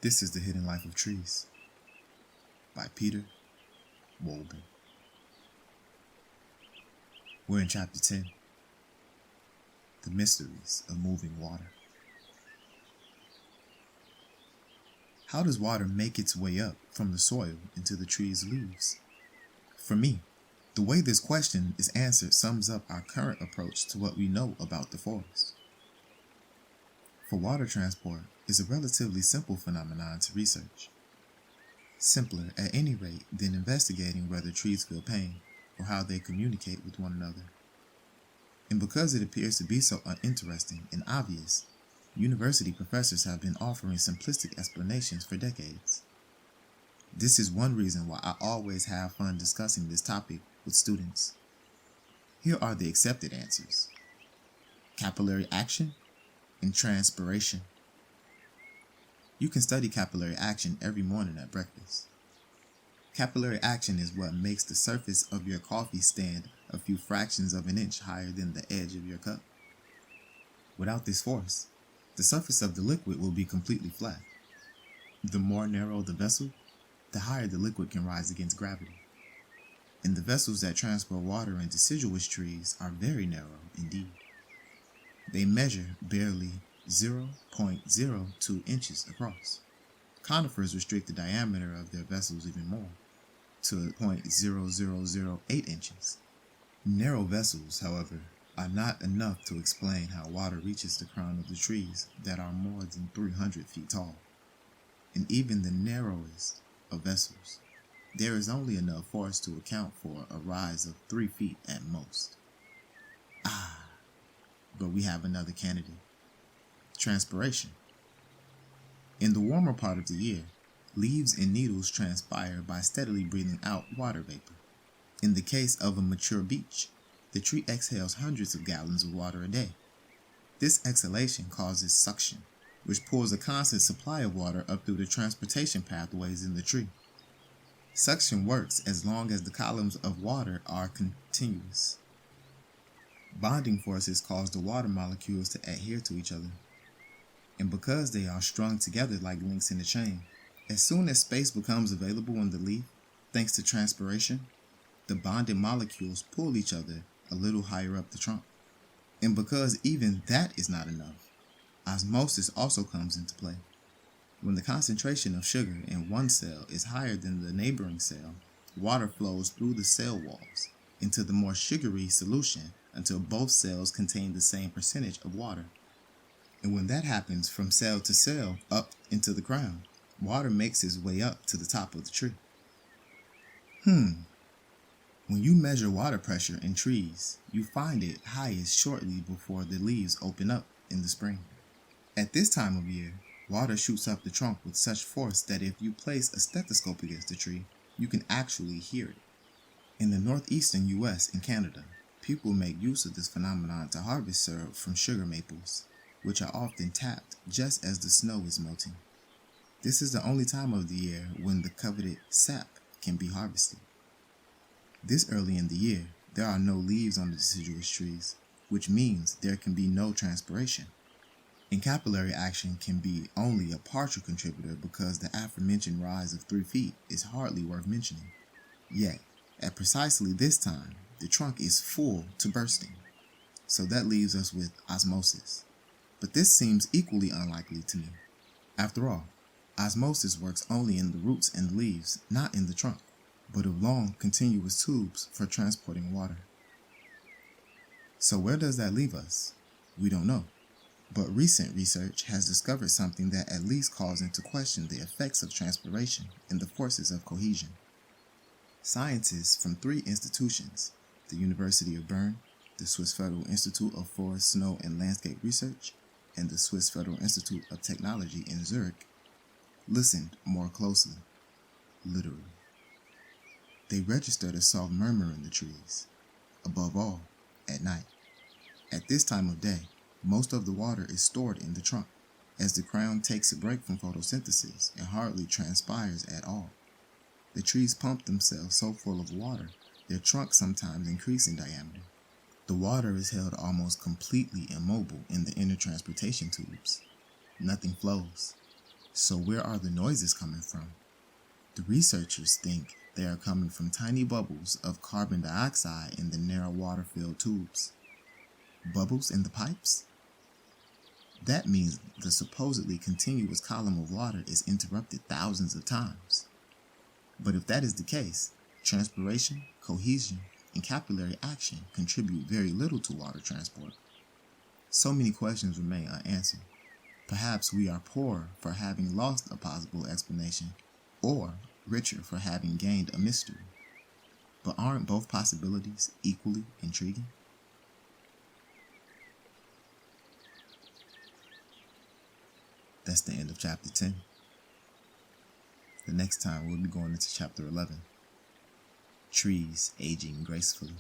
This is The Hidden Life of Trees by Peter Wolben. We're in Chapter 10, The Mysteries of Moving Water. How does water make its way up from the soil into the tree's leaves? For me, the way this question is answered sums up our current approach to what we know about the forest. For water transport is a relatively simple phenomenon to research. Simpler, at any rate, than investigating whether trees feel pain or how they communicate with one another. And because it appears to be so uninteresting and obvious, university professors have been offering simplistic explanations for decades. This is one reason why I always have fun discussing this topic with students. Here are the accepted answers: capillary action and transpiration. You can study capillary action every morning at breakfast. Capillary action is what makes the surface of your coffee stand a few fractions of an inch higher than the edge of your cup. Without this force, the surface of the liquid will be completely flat. The more narrow the vessel, the higher the liquid can rise against gravity. And the vessels that transport water in deciduous trees are very narrow indeed. They measure barely 0.02 inches across. Conifers restrict the diameter of their vessels even more, to 0.0008 inches. Narrow vessels, however, are not enough to explain how water reaches the crown of the trees that are more than 300 feet tall. In even the narrowest of vessels, there is only enough force to account for a rise of 3 feet at most. But we have another candidate: transpiration. In the warmer part of the year, leaves and needles transpire by steadily breathing out water vapor. In the case of a mature beech, the tree exhales hundreds of gallons of water a day. This exhalation causes suction, which pulls a constant supply of water up through the transportation pathways in the tree. Suction works as long as the columns of water are continuous. Bonding forces cause the water molecules to adhere to each other. And because they are strung together like links in a chain, as soon as space becomes available in the leaf, thanks to transpiration, the bonded molecules pull each other a little higher up the trunk. And because even that is not enough, osmosis also comes into play. When the concentration of sugar in one cell is higher than the neighboring cell, water flows through the cell walls into the more sugary solution until both cells contain the same percentage of water. And when that happens from cell to cell up into the crown, water makes its way up to the top of the tree. When you measure water pressure in trees, you find it highest shortly before the leaves open up in the spring. At this time of year, water shoots up the trunk with such force that if you place a stethoscope against the tree, you can actually hear it. In the northeastern US and Canada, people make use of this phenomenon to harvest syrup from sugar maples, which are often tapped just as the snow is melting. This is the only time of the year when the coveted sap can be harvested. This early in the year, there are no leaves on the deciduous trees, which means there can be no transpiration. And capillary action can be only a partial contributor because the aforementioned rise of 3 feet is hardly worth mentioning. Yet, at precisely this time, the trunk is full to bursting. So that leaves us with osmosis. But this seems equally unlikely to me. After all, osmosis works only in the roots and leaves, not in the trunk, but of long, continuous tubes for transporting water. So where does that leave us? We don't know. But recent research has discovered something that at least calls into question the effects of transpiration and the forces of cohesion. Scientists from 3 institutions, the University of Bern, the Swiss Federal Institute of Forest, Snow, and Landscape Research, and the Swiss Federal Institute of Technology in Zurich, listened more closely, literally. They registered a soft murmur in the trees, above all, at night. At this time of day, most of the water is stored in the trunk, as the crown takes a break from photosynthesis and hardly transpires at all. The trees pump themselves so full of water, their trunks sometimes increase in diameter. The water is held almost completely immobile in the inner transportation tubes. Nothing flows. So where are the noises coming from? The researchers think they are coming from tiny bubbles of carbon dioxide in the narrow water-filled tubes. Bubbles in the pipes? That means the supposedly continuous column of water is interrupted thousands of times. But if that is the case, transpiration, cohesion, and capillary action contribute very little to water transport. So many questions remain unanswered. Perhaps we are poorer for having lost a possible explanation, or richer for having gained a mystery. But aren't both possibilities equally intriguing? That's the end of chapter 10. The next time we'll be going into chapter 11, Trees Aging Gracefully.